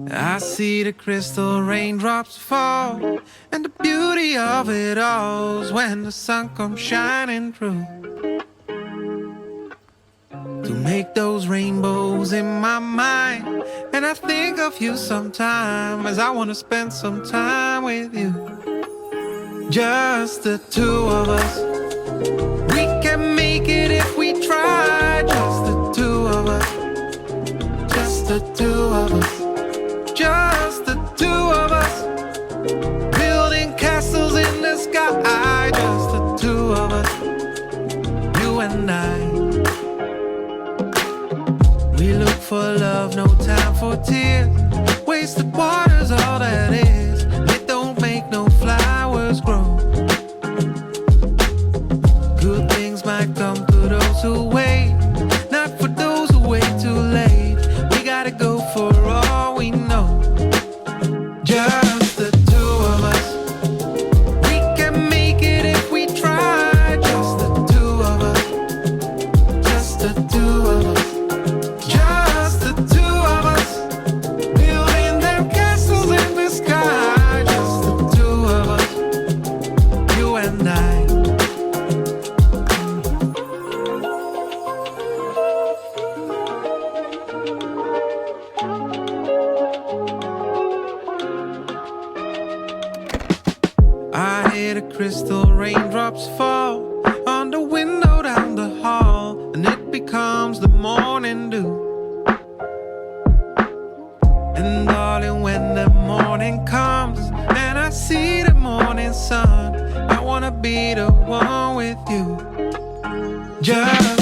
I see the crystal raindrops fall, and the beauty of it all is when the sun comes shining through to make those rainbows in my mind. And I think of you sometime as I wanna spend some time with you. Just the two of us. We can make it if we try. Just the two of us. Just the two of us. Just the two of us. Building castles in the sky. Just the two of us. You and I. We look for love, no time for tears. Wasted water's all that is. It don't make no flowers grow. Good things might come to those who wait, not for those who wait too late. We gotta go for all we know. Just the two of us. We can make it if we try. Just the two of us. Just the two of us. Just the two of us. Building them castles in the sky. Just the two of us. You and I. I hear the crystal raindrops fall on the window down the hall, and it becomes the morning dew. And darling, when the morning comes and I see the morning sun, I wanna be the one with you. Just